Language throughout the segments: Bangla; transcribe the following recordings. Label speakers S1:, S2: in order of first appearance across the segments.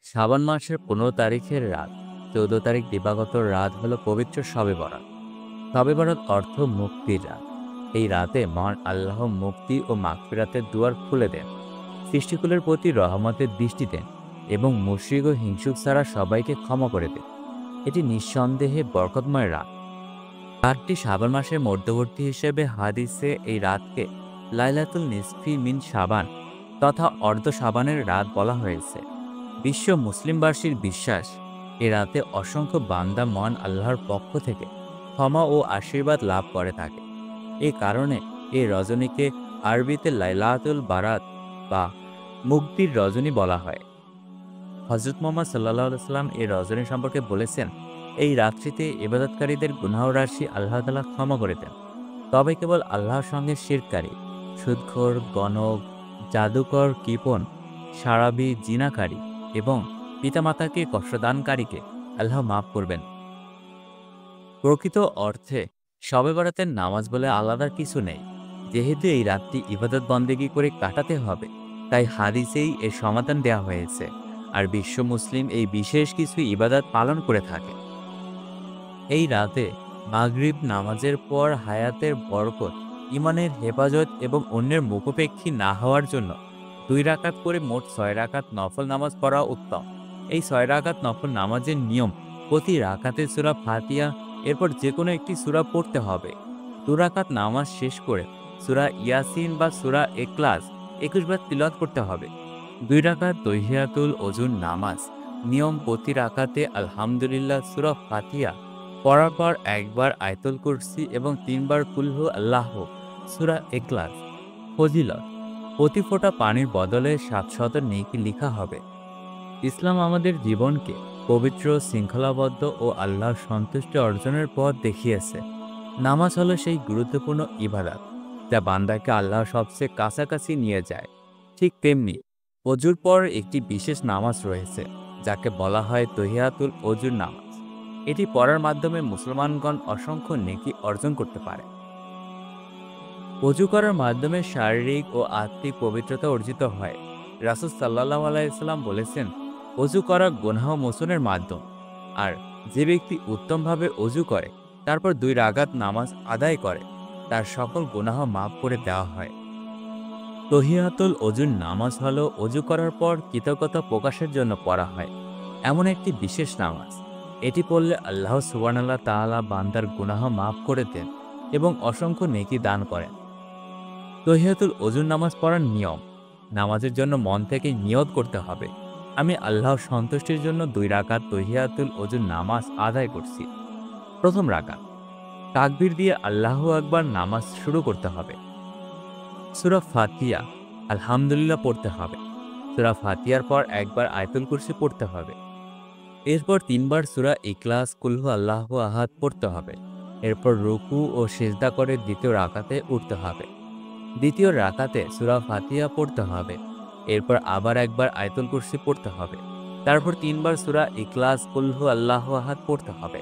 S1: শাবান মাসের 15 তারিখের রাত, 14 তারিখ দিবাগত রাত হলো পবিত্র শবে বরাত। শবে বরাত অর্থ মুক্তির রাত। এই রাতে মহান আল্লাহ মুক্তি ও মাগফিরাতের দুয়ার খুলে দেন, সৃষ্টিকুলের প্রতি রহমতের দৃষ্টি দেন এবং মুশরিক ও হিংসুক ছাড়া সবাইকে ক্ষমা করে দেন। এটি নিঃসন্দেহে বরকতময় রাত। রাতটি শাবান মাসের মধ্যবর্তী হিসেবে হাদিসে এই রাতকে লাইলাতুল নিসফি মিন শাবান তথা অর্ধ শাবানের রাত বলা হয়েছে। বিশ্ব মুসলিমবাসীর বিশ্বাস, এ রাতে অসংখ্য বান্দা মহান আল্লাহর পক্ষ থেকে ক্ষমা ও আশীর্বাদ লাভ করে থাকে। এই কারণে এই রজনীকে আরবিতে লাইলাতুল বারাত বা মুক্তির রজনী বলা হয়। হযরত মুহাম্মদ সাল্লাল্লাহু আলাইহি সাল্লাম এই রজনী সম্পর্কে বলেছেন, এই রাত্রিতে ইবাদতকারীদের গুনাহ রাশি আল্লাহ তাআলা ক্ষমা করে দেন। তবে কেবল আল্লাহর সঙ্গে শিরককারী, সুদখোর, গণক, জাদুকর, কৃপণ, সারাবি, জিনাকারী এবং পিতামাতাকে কষ্টদানকারীকে আল্লাহ মাফ করবেন। প্রকৃত অর্থে শবে বরাতের নামাজ বলে আলাদা কিছু নেই। যেহেতু এই রাতটি ইবাদত বন্দেগী করে কাটাতে হবে, তাই হাদিসেই এর সমাধান দেওয়া হয়েছে। আর বিশ্ব মুসলিম এই বিশেষ কিছু ইবাদত পালন করে থাকে। এই রাতে মাগরিব নামাজের পর হায়াতের বরকত, ইমানের হেফাজত এবং অন্যের মুখাপেক্ষী না হওয়ার জন্য 2 রাকাত করে মোট 6 রাকাত নফল নামাজ পড়া উত্তম। এই 6 রাকাত নফল নামাজের নিয়ম, প্রতি রাকাতে সূরা ফাতিহা, এরপর যে কোনো একটি সূরা পড়তে হবে। 2 রাকাত নামাজ শেষ করে সূরা ইয়াসিন বা সূরা ইখলাস 21 বার তিলাওয়াত করতে হবে। 2 রাকাত তাহিয়াতুল ওযুর নামাজ, নিয়ম প্রতি রাকাতে আলহামদুলিল্লাহ সূরা ফাতিহা পড়ার পর একবার আয়াতুল কুরসি এবং 3 বার কুল হু আল্লাহু সূরা ইখলাস। ফজিলত, প্রতি ফোঁটা পানির বদলে 700 নেকি লিখা হবে। ইসলাম আমাদের জীবনকে পবিত্র, শৃঙ্খলাবদ্ধ ও আল্লাহর সন্তুষ্টি অর্জনের পথ দেখিয়েছে। নামাজ হলো সেই গুরুত্বপূর্ণ ইবাদত যা বান্দাকে আল্লাহর সবচেয়ে কাছাকাছি নিয়ে যায়। ঠিক তেমনি অজুর পর একটি বিশেষ নামাজ রয়েছে, যাকে বলা হয় তাহিয়াতুল ওযুর নামাজ। এটি পড়ার মাধ্যমে মুসলমানগণ অসংখ্য নেকি অর্জন করতে পারে। অজু করার মাধ্যমে শারীরিক ও আত্মিক পবিত্রতা অর্জিত হয়। রাসূল সাল্লাল্লাহু আলাইহি সাল্লাম বলেছেন, অজু করা গুনাহ মোচনের মাধ্যম। আর যে ব্যক্তি উত্তমভাবে অজু করে তারপর 2 রাকাত নামাজ আদায় করে, তার সকল গুনাহ মাফ করে দেওয়া হয়। তাহিয়াতুল ওযুর নামাজ হলো অজু করার পর কৃতজ্ঞতা প্রকাশের জন্য পড়া হয় এমন একটি বিশেষ নামাজ। এটি পড়লে আল্লাহ সুবহানাল্লাহ তাআলা বান্দার গুনাহ মাফ করে দেন এবং অসংখ্য নেকি দান করেন। তাহিয়াতুল ওযুর নামাজ পড়ার নিয়ম, নামাজের জন্য মন থেকে নিয়ত করতে হবে, আমি আল্লাহর সন্তুষ্টির জন্য 2 রাকাত তাহিয়াতুল ওযুর নামাজ আদায় করছি। প্রথম রাকাত তাকবীর দিয়ে আল্লাহু আকবার নামাজ শুরু করতে হবে। সূরা ফাতিহা আলহামদুলিল্লাহ পড়তে হবে। সূরা ফাতিহার পর একবার আয়াতুল কুরসি পড়তে হবে। এরপর 3 বার সূরা ইখলাস, কুল হু আল্লাহু আহাদ পড়তে হবে। এরপর রুকু ও সিজদা করে দ্বিতীয় রাকাতে উঠতে হবে। দ্বিতীয় রাকাতে সূরা ফাতিহা পড়তে হবে। এরপর আবার একবার আয়াতুল কুরসি পড়তে হবে। তারপর 3 বার সূরা ইখলাস, কুল হু আল্লাহু আহাদ পড়তে হবে।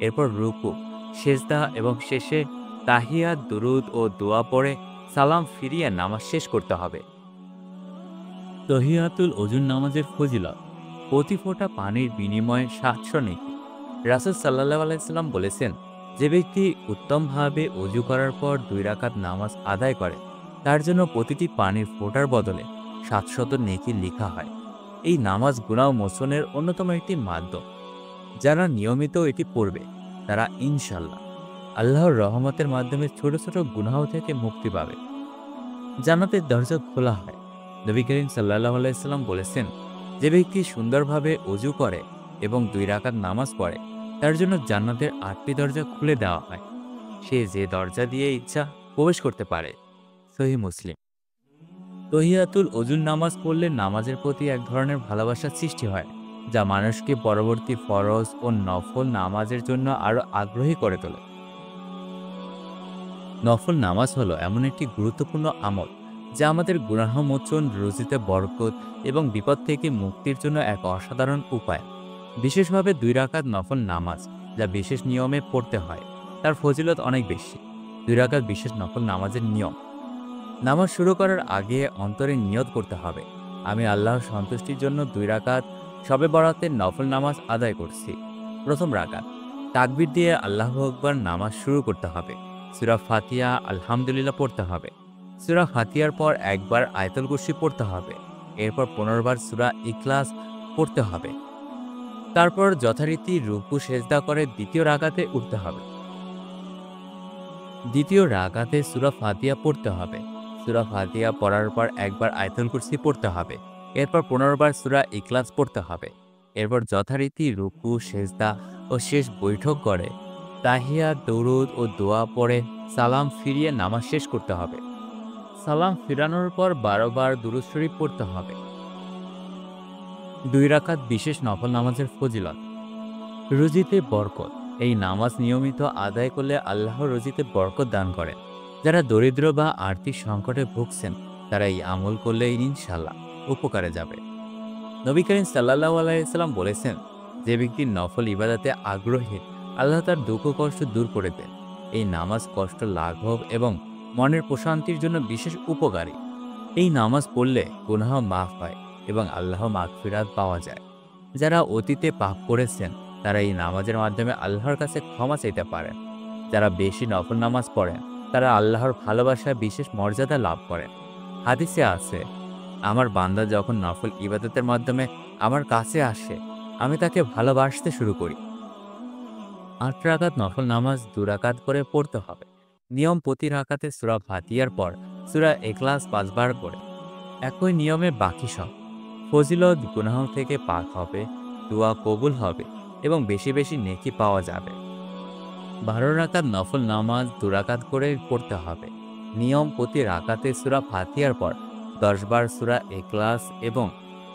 S1: এরপর রুকু, সিজদা এবং শেষে তাহিয়াত, দুরুদ ও দোয়া পড়ে সালাম ফিরিয়ে নামাজ শেষ করতে হবে। তাহিয়াতুল ওযুর নামাজের ফজিলত, প্রতি ফোঁটা পানির বিনিময়ে 700 নেকি। রাসূল সাল্লাল্লাহু আলাইহি সাল্লাম বলেছেন, যে ব্যক্তি উত্তমভাবে অজু করার পর 2 রাকাত নামাজ আদায় করে, তার জন্য প্রতিটি পানির ফোঁটার বদলে 700 নেকি লেখা হয়। এই নামাজ গুনাহ মোচনের অন্যতম একটি মাধ্যম। যারা নিয়মিত এটি পড়বে, তারা ইনশাআল্লাহ আল্লাহর রহমতের মাধ্যমে ছোট ছোট গুনাহ থেকে মুক্তি পাবে। জান্নাতের দরজা খোলা হয়। নবী করিম সাল্লাল্লাহু আলাইহি সাল্লাম বলেছেন, যে ব্যক্তি সুন্দরভাবে অজু করে এবং 2 রাকাত নামাজ পড়ে, তার জন্য জান্নাতের 8টি দরজা খুলে দেওয়া হয়। সে যে দরজা দিয়ে ইচ্ছা প্রবেশ করতে পারে। সহিহ মুসলিম। তাহিয়াতুল ওযুর নামাজ পড়লে নামাজের প্রতি এক ধরনের ভালোবাসার সৃষ্টি হয়, যা মানুষকে পরবর্তী ফরজ ও নফল নামাজের জন্য আরো আগ্রহী করে তোলে। নফল নামাজ হলো এমন একটি গুরুত্বপূর্ণ আমল, যা আমাদের গুনাহ মোচন, রুজিতে বরকত এবং বিপদ থেকে মুক্তির জন্য এক অসাধারণ উপায়। বিশেষভাবে 2 রাকাত নফল নামাজ, যা বিশেষ নিয়মে পড়তে হয়, তার ফজিলত অনেক বেশি। 2 রাকাত বিশেষ নফল নামাজের নিয়ম, নামাজ শুরু করার আগে অন্তরে নিয়ত করতে হবে, আমি আল্লাহর সন্তুষ্টির জন্য 2 রাকাত শবে বরাতের নফল নামাজ আদায় করছি। প্রথম রাকাত তাকবীর দিয়ে আল্লাহু আকবার নামাজ শুরু করতে হবে। সূরা ফাতিহা আলহামদুলিল্লাহ পড়তে হবে। সূরা ফাতিহার পর একবার আয়াতুল কুরসি পড়তে হবে। এরপর 15 বার সূরা ইখলাস পড়তে হবে। তারপর যথারীতি রুকু সেজদা করে দ্বিতীয় রাকাতে উঠতে হবে। দ্বিতীয় রাকাতে সূরা ফাতিহা পড়তে হবে। সূরা ফাতিহা পড়ার পর একবার আয়াতুল কুরসি পড়তে হবে। এরপর 15 বার সূরা ইখলাস পড়তে হবে। এরপর যথারীতি রুকু সেজদা ও শেষ বৈঠক করে তাহিয়াত, দরুদ ও দোয়া পড়ে সালাম ফিরিয়ে নামাজ শেষ করতে হবে। সালাম ফিরানোর পর 12 বার দুরূদ শরীফ পড়তে হবে। 2 রাকাত বিশেষ নফল নামাজের ফজিলত। রুজিতে বরকত। এই নামাজ নিয়মিত আদায় করলে আল্লাহ রুজিতে বরকত দান করেন। যারা দরিদ্র বা আর্থিক সংকটে ভুগছেন তারা এই আমল করলে ইনশাআল্লাহ উপকারে যাবে। নবী করিম সাল্লাল্লাহু আলাইহি ওয়াসাল্লাম বলেছেন, যে ব্যক্তি নফল ইবাদতে আগ্রহী আল্লাহ তার দুঃখ কষ্ট দূর করে দেন। এই নামাজ কষ্ট লাঘব এবং মনের প্রশান্তির জন্য বিশেষ উপকারী। এই নামাজ পড়লে গুনাহ মাফ হয় এবং আল্লাহ মাগফিরাত পাওয়া যায়। যারা অতীতে পাপ করেছেন তারা এই নামাজের মাধ্যমে আল্লাহর কাছে ক্ষমা চাইতে পারেন। যারা বেশি নফল নামাজ পড়েন তারা আল্লাহর ভালোবাসায় বিশেষ মর্যাদা লাভ করেন। হাদিসে আছে, আমার বান্দা যখন নফল ইবাদতের মাধ্যমে আমার কাছে আসে আমি তাকে ভালোবাসতে শুরু করি। 8 রাকাত নফল নামাজ 2 রাকাত করে পড়তে হবে। নিয়ম প্রতি রাকাতে সূরা ফাতিহার পর সূরা ইখলাস 5 বার করে। একই নিয়মে বাকি সব। ফজিলত, গুনাহ থেকে পাক হবে, দোয়া কবুল হবে এবং বেশি বেশি নেকি পাওয়া যাবে। 12 রাকাত নফল নামাজ 2 রাকাত করে পড়তে হবে। নিয়ম প্রতি রাকাতে সূরা ফাতিহার পর 10 বার সূরা ইখলাস এবং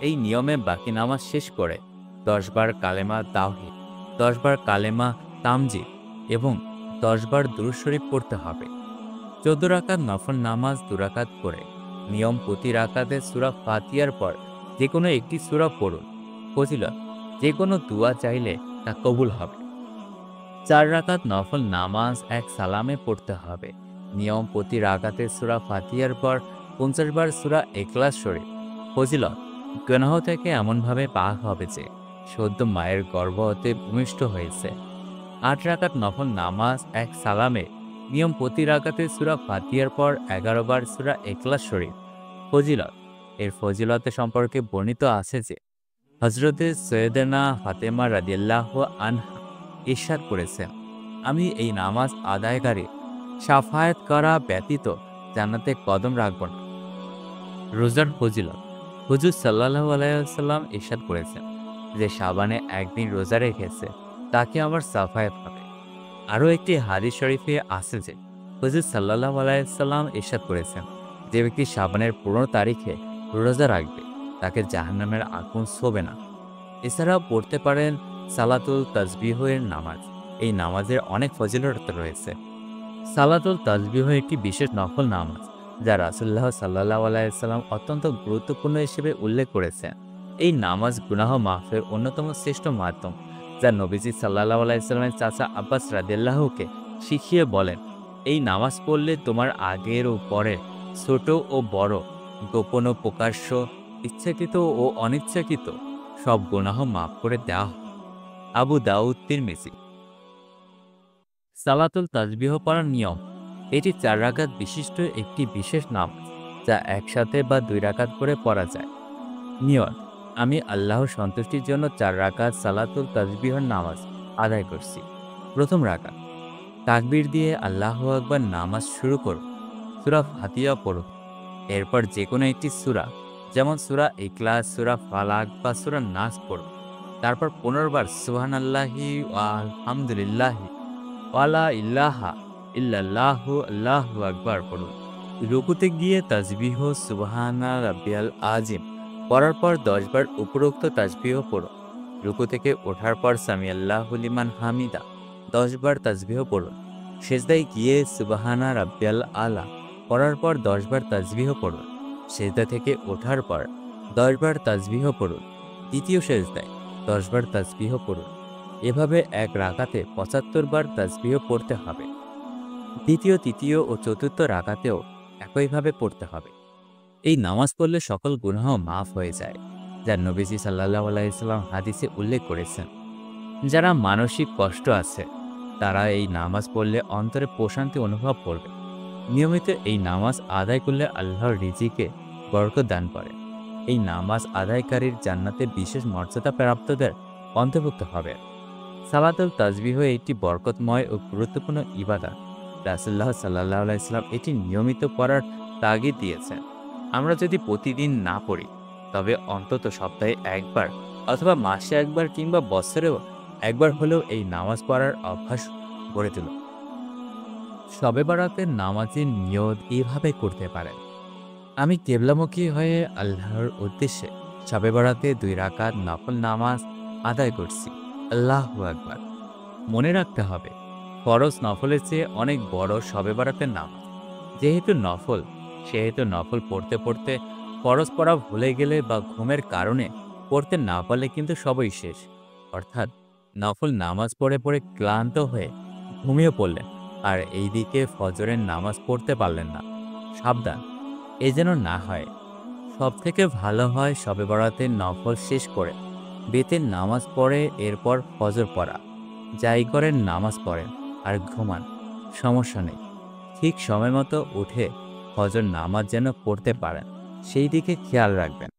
S1: এই নিয়মে বাকি নামাজ শেষ করে 10 বার কালেমা তাওহীদ, 10 বার কালেমা তামজিদ এবং 10 বার দুরূদ শরীফ পড়তে হবে। 14 রাকাত নফল নামাজ 2 রাকাত করে। নিয়ম প্রতি রাকাতে সূরা ফাতিহার পর যে কোনো একটি সূরা পড়ুন। ফজিলত, যে কোনো দোয়া চাইলে তা কবুল হবে। 4 রাকাত নফল নামাজ এক সালামে পড়তে হবে। নিয়ম প্রতি রাকাতে সূরা ফাতিহার পর 50 বার সূরা ইখলাস শরীফ। ফজিলত, গুনাহ থেকে এমনভাবে পাক হবে যে সদ্য মায়ের গর্ভ হতে ভূমিষ্ঠ হয়েছে। 8 রাকাত নফল নামাজ এক সালামে। নিয়ম প্রতি রাকাতে সূরা ফাতিহার পর 11 বার সূরা ইখলাস শরীফ। ফজিলত, এর ফজিলতে সম্পর্কে বর্ণিত আছে যে হযরতে সৈয়দানা ফাতেমা রাদিয়াল্লাহু আনহা ইরশাদ করেছেন, আমি এই নামাজ আদায়কারী শাফায়াত করা ব্যতীত জান্নাতে কদম রাখব না। রোজার ফজিলত। হুজুর সাল্লাল্লাহু আলাইহি ওয়াসাল্লাম ইরশাদ করেছেন, যে শাবানে একদিন রোজা রেখেছে তাকে আমার শাফায়াত হবে। আরও একটি হাদিস শরীফে আছে যে হুজুর সাল্লাল্লাহু আলাইহি ওয়াসাল্লাম ইরশাদ করেছেন, যে ব্যক্তি শাবানের 15 তারিখে রোজা রাখবে তাকে জাহান্নামের আগুন ছোঁবে না। এছাড়াও পড়তে পারেন সালাতুল তাসবিহের নামাজ। এই নামাজের অনেক ফজিলত রয়েছে। সালাতুল তাসবিহ একটি বিশেষ নফল নামাজ যা রাসূলুল্লাহ সাল্লাল্লাহু আলাইহি ওয়াসাল্লাম অত্যন্ত গুরুত্বপূর্ণ হিসেবে উল্লেখ করেছেন। এই নামাজ গুনাহ মাফের অন্যতম শ্রেষ্ঠ মাধ্যম, যা নবীজি সাল্লাল্লাহু আলাইহি ওয়াসাল্লামের চাচা আব্বাস রাদিয়াল্লাহুকে শিখিয়ে বলেন, এই নামাজ পড়লে তোমার আগের ও পরের, ছোট ও বড়, গোপন ও প্রকাশ্য, ইচ্ছাকৃত ও অনিচ্ছাকৃত সব গুনাহ মাফ করে দেওয়া হয়। আবু দাউদ, তিরমিজি। সালাতুল তাসবিহ পড়ার নিয়ম। এটি 4 রাকাত বিশিষ্ট একটি বিশেষ নামাজ যা একসাথে বা 2 রাকাত করে পড়া যায়। নিয়ত, আমি আল্লাহর সন্তুষ্টির জন্য 4 রাকাত সালাতুল তাসবিহর নামাজ আদায় করছি। প্রথম রাকাত তাকবীর দিয়ে আল্লাহু আকবার নামাজ শুরু করুন। সূরা ফাতিহা পড়ুন। এরপর যে কোনো একটি সূরা, যেমন সূরা ইখলাস, সূরা ফালাক বা সূরা নাস পড়ুন। তারপর 15 বার সুবহানাল্লাহি ওয়া আলহামদুলিল্লাহি ওয়া লা ইলাহা ইল্লাল্লাহু আল্লাহু আকবার পড়ুন। রুকুতে গিয়ে তাসবিহ সুবহানা রাব্বিয়াল আযীম পড়ার পর 10 বার উপরোক্ত তাসবিহ পড়ুন। রুকু থেকে ওঠার পর সামিআল্লাহু লিমান হামিদা 10 বার তাসবিহ পড়ুন। সেজদায় গিয়ে সুবহানা রাব্বিয়াল আলা পড়ার পর 10 বার তাসবিহ পড়ুন। সেজদা থেকে ওঠার পর 10 বার তাসবিহ পড়ুন। দ্বিতীয় সেজদায় 10 বার তাসবিহ পড়ুন। এভাবে এক রাকাতে 75 বার তাসবিহ পড়তে হবে। দ্বিতীয়, তৃতীয় ও চতুর্থ রাকাতেও একইভাবে পড়তে হবে। এই নামাজ পড়লে সকল গুনাহ মাফ হয়ে যায়। যা নবীজি সাল্লাল্লাহু আলাইহি সাল্লাম হাদিসে উল্লেখ করেছেন। যারা মানসিক কষ্ট আছে তারা এই নামাজ পড়লে অন্তরে প্রশান্তি অনুভব করবে। নিয়মিত এই নামাজ আদায় করলে আল্লাহর রিজিকে বরকত দান করে। এই নামাজ আদায়কারীর জান্নাতে বিশেষ মর্যাদা প্রাপ্তদের অন্তর্ভুক্ত হবে। সালাতুল তাসবিহ একটি বরকতময় ও গুরুত্বপূর্ণ ইবাদত। রাসূলুল্লাহ সাল্লাল্লাহু আলাইহি সাল্লাম এটি নিয়মিত পড়ার তাগিদ দিয়েছেন। আমরা যদি প্রতিদিন না পড়ি তবে অন্তত সপ্তাহে একবার অথবা মাসে একবার কিংবা বছরেও একবার হলেও এই নামাজ পড়ার অভ্যাস গড়ে তুলুন। শবে বরাতের নামাজের নিয়ত এভাবে করতে পারেন: আমি কেবলামুখী হয়ে আল্লাহর উদ্দেশ্যে শবে বরাতে 2 রাকাত নফল নামাজ আদায় করছি। আল্লাহু আকবার। মনে রাখতে হবে, ফরজ নফলের চেয়ে অনেক বড় শবে বরাতের নামাজ। যেহেতু নফল, সেহেতু নফল পড়তে পড়তে ফরজ পড়া ভুলে গেলে বা ঘুমের কারণে পড়তে না পারলে কিন্তু সবই শেষ। অর্থাৎ নফল নামাজ পড়ে পড়ে ক্লান্ত হয়ে ঘুমিয়ে পড়লেন আর এইদিকে ফজরের নামাজ পড়তে পারলেন না। সাবধান, এ যেন না হয়। সবথেকে ভালো হয় শবে বরাতের নফল শেষ করে বেতের নামাজ পড়ে এরপর ফজর পড়া। যাই করেন নামাজ পড়েন আর ঘুমান, সমস্যা নেই। ঠিক সময় মতো উঠে ফজর নামাজ যেন পড়তে পারেন সেই দিকে খেয়াল রাখবেন।